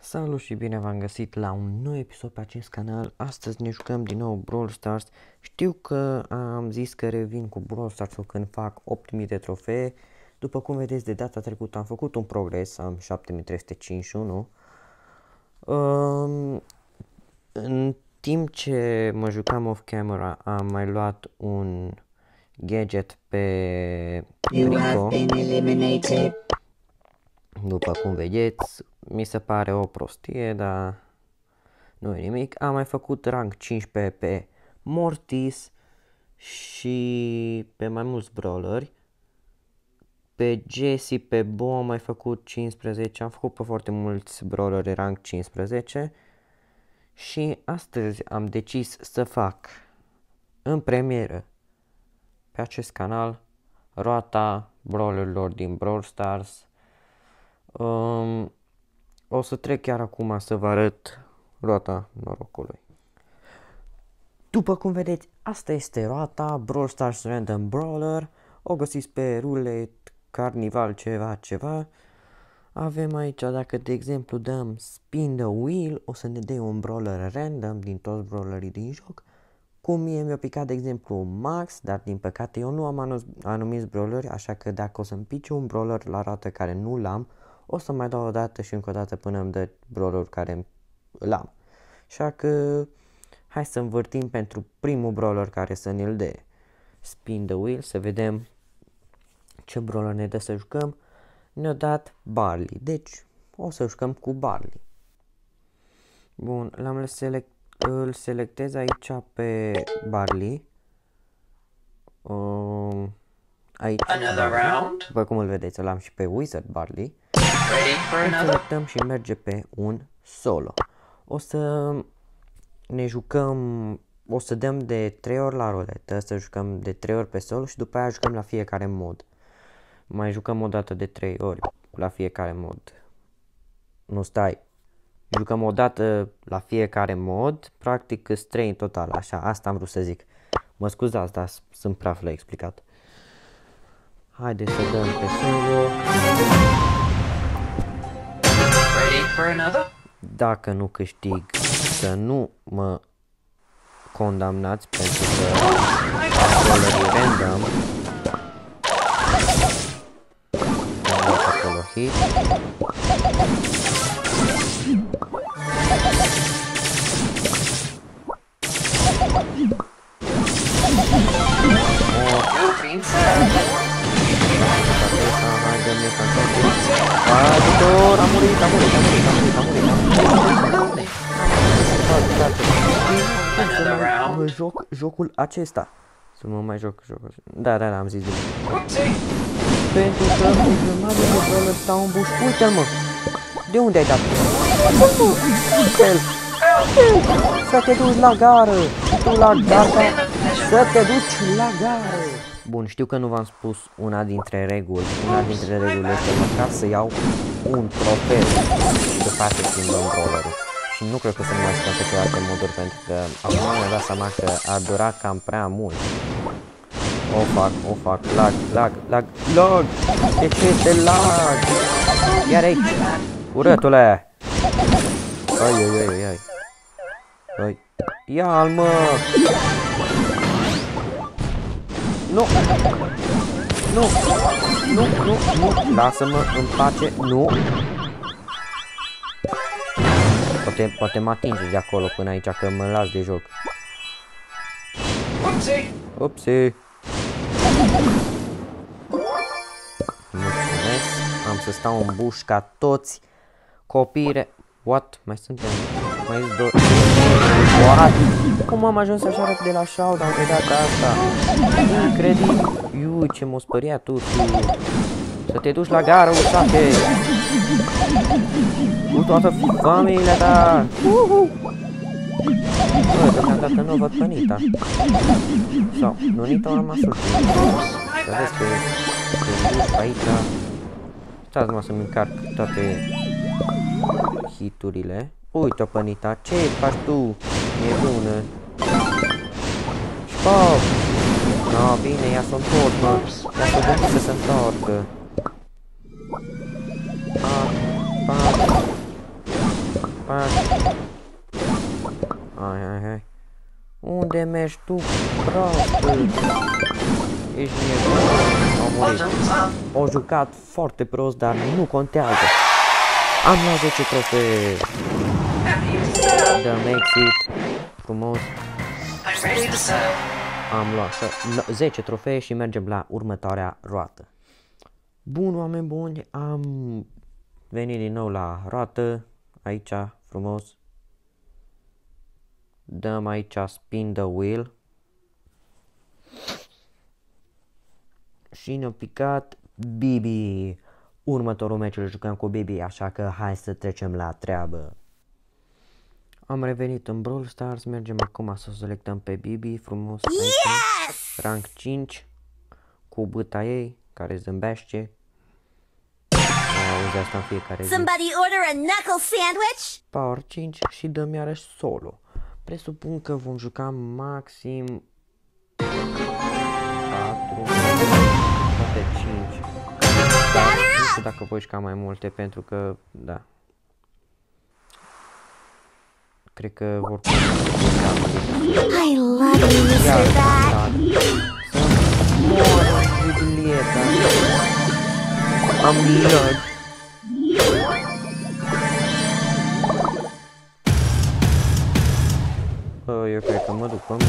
Salut și bine v-am găsit la un nou episod pe acest canal. Astăzi ne jucăm din nou Brawl Stars. Știu că am zis că revin cu Brawl Stars când fac 8000 de trofee. După cum vedeți, de data trecută am făcut un progres, am 7351. În timp ce mă jucam off camera am mai luat un gadget pe Rico. După cum vedeți, mi se pare o prostie, dar nu e nimic. Am mai făcut rank 15 pe Mortis și pe mai mulți brawleri. Pe Jessie, pe Bo am mai făcut 15, am făcut pe foarte mulți brawleri rank 15. Și astăzi am decis să fac în premieră pe acest canal roata brawlerilor din Brawl Stars. O să trec chiar acum să vă arăt roata norocului. După cum vedeți, asta este roata Brawl Stars Random Brawler. O găsiți pe Roulette, Carnival, ceva. Avem aici, dacă de exemplu dăm Spin the Wheel, o să ne dea un brawler random din toți brawlerii din joc. Cum mie mi-a picat de exemplu Max, dar din păcate eu nu am anumiți brawleri, așa că dacă o să-mi pice un brawler la roată care nu l-am, o să mai dau o dată și încă o dată până îmi dă brawler care l-am. Așa că hai să învârtim pentru primul brawler care să ne-l dea. Spin the Wheel, să vedem ce brawler ne dă să jucăm. Ne-a dat Barley, deci o să jucăm cu Barley. Bun, îl selectez aici pe Barley. Aici, după cum îl vedeți, îl am și pe Wizard Barley. Îl selectăm și merge pe un solo. O să ne jucăm, o să dăm de 3 ori la ruletă, să jucăm de 3 ori pe solo și după aia jucăm la fiecare mod. Mai jucăm o dată de 3 ori la fiecare mod. Nu, stai. Jucăm o dată la fiecare mod, practic sunt 3 în total, așa, asta am vrut să zic. Mă scuzați, dar sunt praf la explicat. Haideți să dăm pe solo. Dacă nu câștig, să nu mă condamnați pentru că acolo e random. Acolo hit. Ajutor, a murit. Mă joc jocul acesta. Să mă mai joc jocul. Da, am zis bine. Pentru că o grămadă de brawler stau în buș. Uite-l, mă. De unde ai dat? Să te duci la gară. Să te duci la gară. Bun, știu că nu v-am spus una dintre reguli. Una dintre reguli este măcar să iau un trofeu și după aceea schimbăm brawlerul. Și nu cred că să nu mai jucăm pe celelalte moduri, pentru că acum mi-am dat seama că ar dura cam prea mult. O fac, lag. De ce este lag? Iar aici, urătule! Ai. Ia-l, mă! Nu! Lasă-mă în pace, nu! Poate mă atinge de acolo până aici, că mă las de joc. Upsi! Mulțumesc! Am să stau în buș ca toți copiii. What? Mai suntem? Mai sunt doi. What? Cum am ajuns așa repede la showdown de data asta? Incredibil! Iui, ce m-a spăriat tu! Să te duci la gară, usate! Cu toată familia ta! Bă, deocamdată nu văd pe Nita. Sau, nu, Nita a rămas sus. Să vezi că e duci aici. Stați numai să-mi încarc toate hiturile. Uite-o pe Nita, ce faci tu? E bună. Șpop! No, bine, ea s-o întorc, mă. Ea s-o gândit să se întoarcă. faci? Hai. Unde mergi tu, proastă? Ești nebun. Au murit. Au jucat foarte prost, dar nu contează. Am luat 10 trofee. Dăm exit. Frumos. Am luat 10 trofee și mergem la următoarea roată. Bun, oameni buni, am venit din nou la roată. Aici, frumos. Dăm aici spin the wheel. Și ne-a picat Bibi. Următorul meci îl jucăm cu Bibi, așa că hai să trecem la treabă. Am revenit în Brawl Stars, mergem acum să selectăm pe Bibi, frumos aici. Rank 5, cu bâta ei, care zâmbește. Auzi asta în fiecare zi. Somebody order a knuckle sandwich? Power 5 și dăm iarăși solo. Presupun că vom juca maxim 4, poate 5. Dar nu știu dacă voi juca mai multe, pentru că, da. Cred că vor putea. I love you, Mr. Bat. Să moară Julieta. Am lag. Eu cred că mă duc pe mine.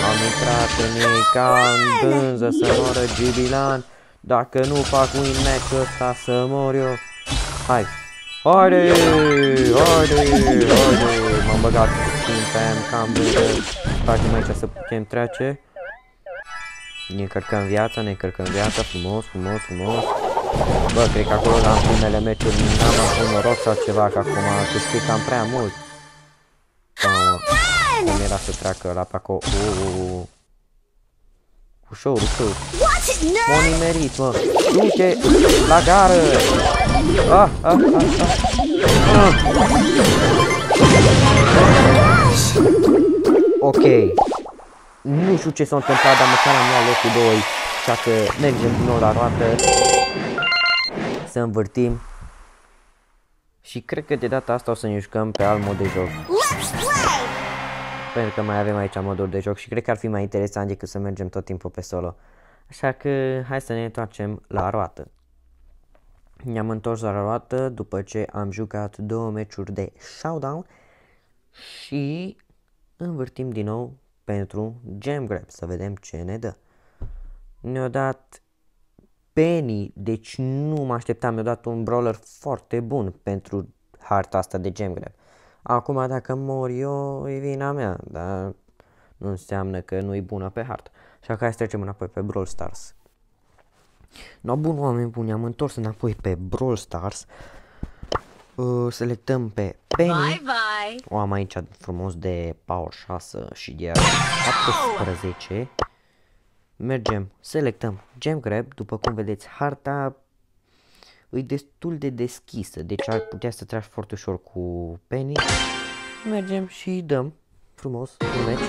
Am intrat în ei ca în dânză să moră Gibilan. Dacă nu fac win match ăsta să mor eu. Hai. Haide. M-am băgat puțin pe am cam bine. Facem aici să putem trece. Ne încărcăm viața, frumos. Bă, cred că acolo la primele meciuri n-am avut noroc sau ceva, că acum câștig cam prea mult. Cum era să treacă la pe acolo. Ușor. M-a nimerit, mă. Du-te la gară. Ok. Nu știu ce s-a întâmplat, dar măcar am luat locul 2. Așa că mergem din nou la roată. Să învârtim. Și cred că de data asta o să ne jucăm pe alt mod de joc. Pentru că mai avem aici moduri de joc și cred că ar fi mai interesant decât să mergem tot timpul pe solo. Așa că hai să ne întoarcem la roată. Ne-am întors la roată după ce am jucat 2 meciuri de showdown. Și învârtim din nou pentru Gem Grab, să vedem ce ne dă. Ne-a dat Penny, deci nu mă așteptam, mi-a dat un brawler foarte bun pentru harta asta de Gem Grab. Acum dacă mor eu, e vina mea, dar nu înseamnă că nu e bună pe hartă. Așa că hai să trecem înapoi pe Brawl Stars. No, bun, oameni buni, am întors înapoi pe Brawl Stars. Selectăm pe Penny. O am aici frumos de Power 6 și de 17. Mergem, selectăm Gem Grab. După cum vedeți, harta e destul de deschisă, deci ar putea să tragi foarte ușor cu Penny. Mergem și dăm frumos un meci.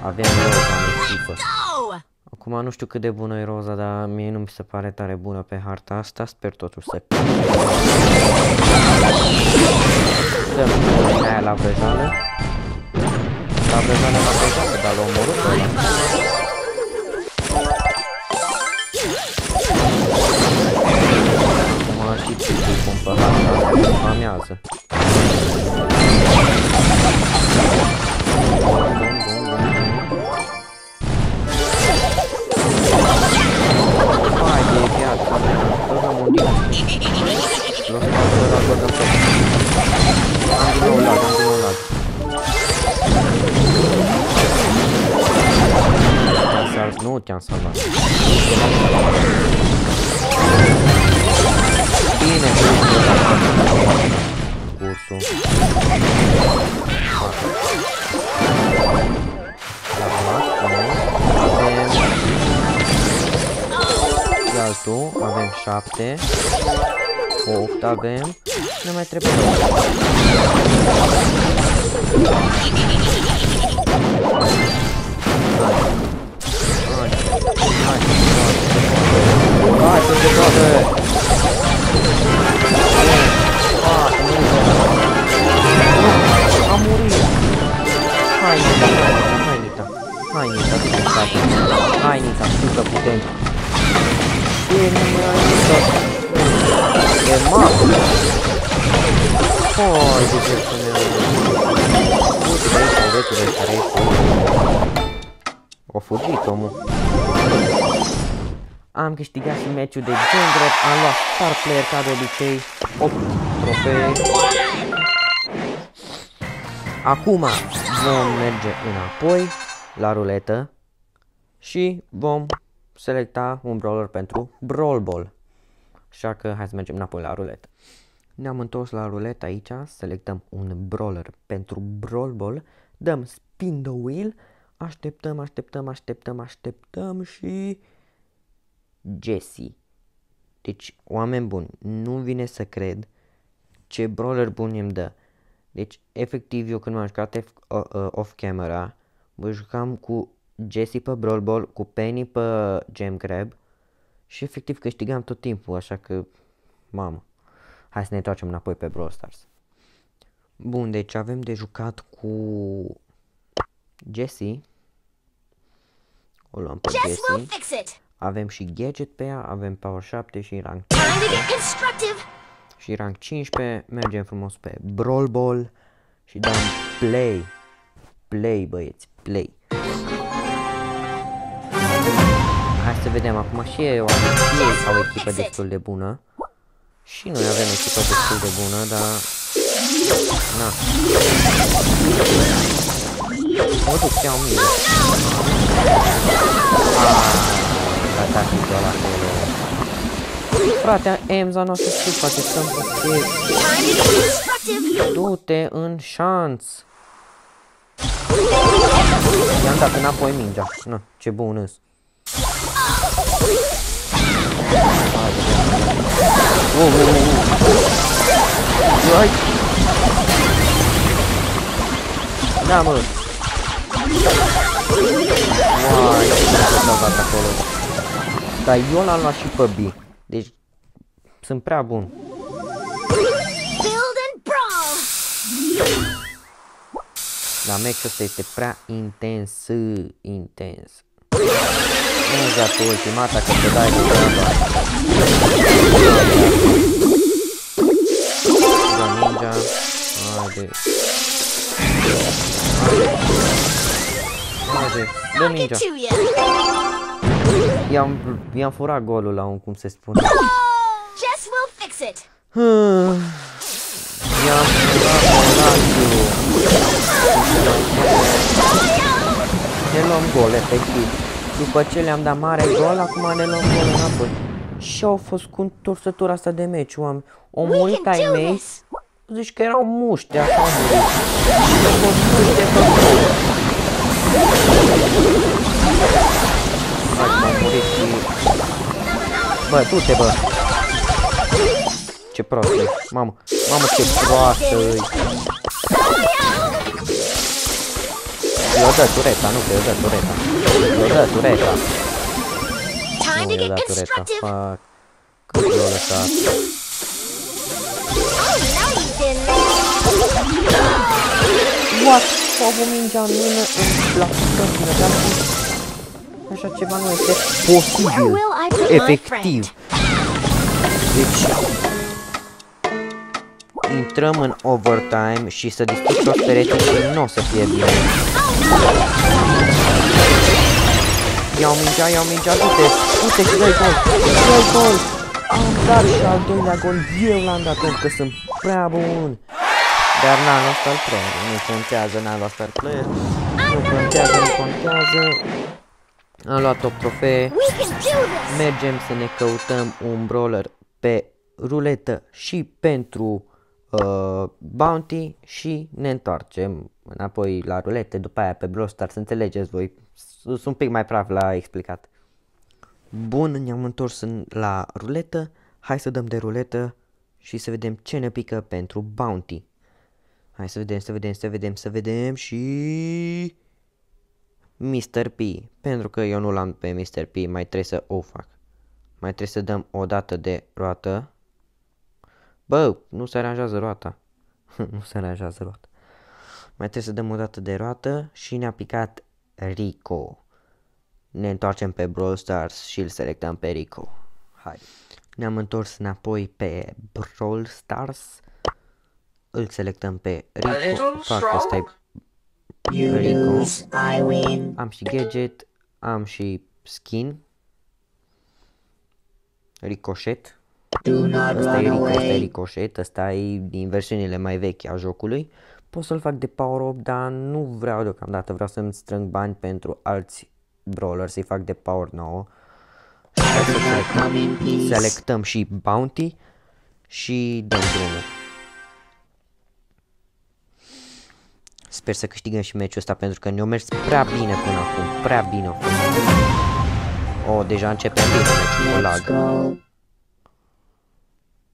Avem Roza în echipă. Acum nu știu cât de bună e Roza, dar mie nu mi se pare tare bună pe harta asta. Sper totuși să dăm aia la vrăjeală. La vrăjeală, dar l-a omorât ăla. Acum și ce-i cumpăr harta, famează. Nu te-am salvat. Bine, cursul. Altul, avem 7, 8 avem, ne mai trebuie Hai, Nita, știu că putem. E mapă. Hai, de ce să ne... Uite, de aici, urețile care e o fugit omul. Am câștigat și meciul de Gen Grab, am luat Star Player ca de obicei, 8 trofee. Acum vom merge înapoi la ruletă și vom selecta un brawler pentru Brawl Ball. Așa că hai să mergem înapoi la ruletă. Ne-am întors la ruletă aici, selectăm un brawler pentru Brawl Ball, dăm spin the wheel, așteptăm și... Jesse. Deci, oameni buni, nu vine să cred ce brawler bun îmi dă. Deci, efectiv, eu când m-am jucat off-camera, mă jucam cu Jesse pe Brawl Ball, cu Penny pe Gem Grab și efectiv câștigam tot timpul, așa că, mamă, hai să ne întoarcem înapoi pe Brawl Stars. Bun, deci avem de jucat cu Jesse. O luăm pe Jesse. Avem și gadget pe ea, avem power 7 și rank 15. Și rank 15, mergem frumos pe Brawl Ball și dăm play. Play, băieți, play. Hai să vedem acum și ei au o echipă destul de bună. Și noi avem echipă destul de bună, dar... Na. Mă duc, iau mie. Frate, Emza nu o să știu, frate, stăm pe du-te în șanț. I-am dat înapoi mingea. Na, ce bun îs. Hai. Da, mă. Uai, ce-am dat acolo. Dar eu l-am luat și pe B. Deci, sunt prea bun. Dar meciul ăsta este prea intens. Intens. Nu vrea tu ultimata că te dai de treaba. Da, mingea. Haide. Haide, dă mingea. I-am furat golul la un, cum se spune. I-am furat golul. Ne luăm gol, efectiv. După ce le-am dat mare gol, acum ne luăm gol înapoi. Și au fost cu întorsătura asta de meci, oameni. O murit ai mei. Zici că erau muște, așa au murit. Și au fost muște pe gol. Hai, m-am murit și... Bă, du-te, bă. Ce prost e. Mamă, mamă, ce proastă e. Eu dă tureta, nu că eu dă tureta. Eu dă tureta. Nu, eu dă tureta, fuck. Cât l-o lăsat. What? Au avut mingea în mână, la pută, așa ceva nu este posibil. Efectiv. Deci... Intrăm în overtime și să distrug toți pereții și nu o să fie bine. Iau mingea, du-te și dai gol. Am dat și al doilea gol, eu l-am dat că sunt prea bun. Dar n-am luat star player, nu contează, n-am luat star player. Nu contează. Am luat 8 trofee. Mergem să ne căutăm un brawler pe ruletă și pentru bounty și ne întoarcem înapoi la rulete, după aia pe Brawl Stars, să înțelegeți voi, sunt un pic mai praf la explicat. Bun, ne-am întors la ruletă, hai să dăm de ruletă și să vedem ce ne pică pentru bounty. Hai să vedem și... Mr. P, pentru că eu nu l-am pe Mr. P, mai trebuie să o fac. Mai trebuie să dăm o dată de roată. Bă, nu se aranjează roata. Nu se aranjează roata. Mai trebuie să dăm o dată de roată și ne-a picat Rico. ne întoarcem pe Brawl Stars și îl selectăm pe Rico. Hai. Ne-am întors înapoi pe Brawl Stars. Îl selectăm pe Rico. Fac ăsta-i Rico. Am și gadget. Am și skin. Ricochet. Ăsta e Rico, ăsta e Ricochet. Ăsta e din versiunile mai vechi a jocului. Pot să-l fac de power-up, dar nu vreau deocamdată. Vreau să-mi strâng bani pentru alți brawler, să-i fac de power 9. Selectăm și bounty și dăm drumul. Sper să câștigăm și meciul ăsta pentru că ne-a mers prea bine până acum. Prea bine. Deja începe bine meciul cu lag.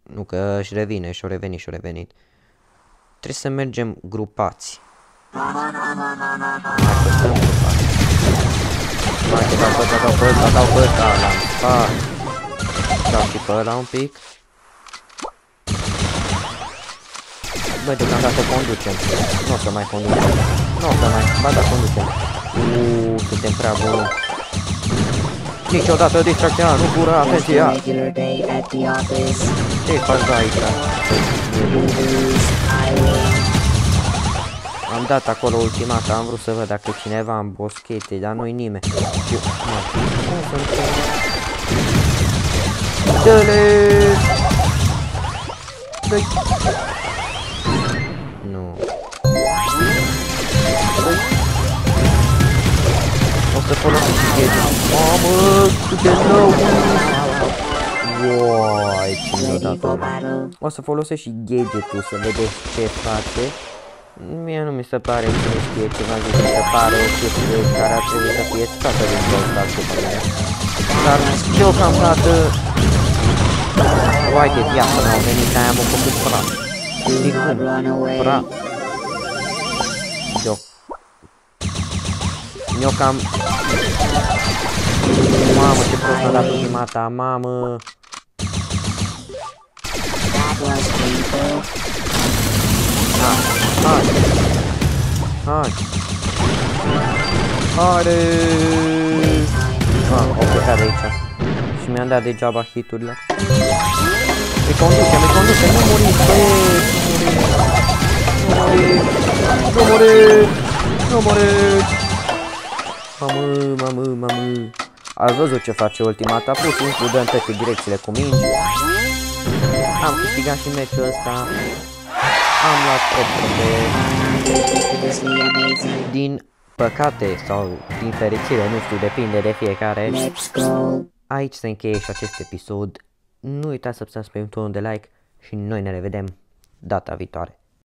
Nu că își revine, și-o revenit. Trebuie să mergem grupați. Dau pe ăsta, l-am spart. Dau și pe ăla un pic. Băi, deocamdată conducem. Nu o să mai conducem. Ba da, conducem. Suntem prea buni. Niciodată distracția, nu fură atenția. Ce faci aici? Am dat acolo ultimata, am vrut să văd dacă cineva în boschete, dar nu-i nimeni. Dă-le! Nu. O să folosim gadget. Mamă, cât de rău! Uai, ce mi-a dat-o. O să folosesc și gadgetul să vedeți ce face. Mie nu mi se pare cine știe ce v-am zis, mi se pare o chestie care ar trebui să fie scoată din Brawl Stars după mine. Dar deocamdată... Uai de viață, n-au venit, aia m-au făcut praf. Știi cum? Praf. Eu cam... Mamă, ce prost m-a dat ultimata, mamă! Hai! Haide! Au plecat de aici. Și mi-am dat degeaba hiturile. Îi conduce, nu muriți, nu muriți! Mamă! Ați văzut ce face ultimata, pur și simplu dă în toate direcțiile cu mingi. Am câștigat și meciul ăsta. Am luat 8 de... Din păcate sau din fericire, nu știu, depinde de fiecare. Aici se încheie și acest episod. Nu uitați să apăsați pe butonul de like și noi ne revedem data viitoare.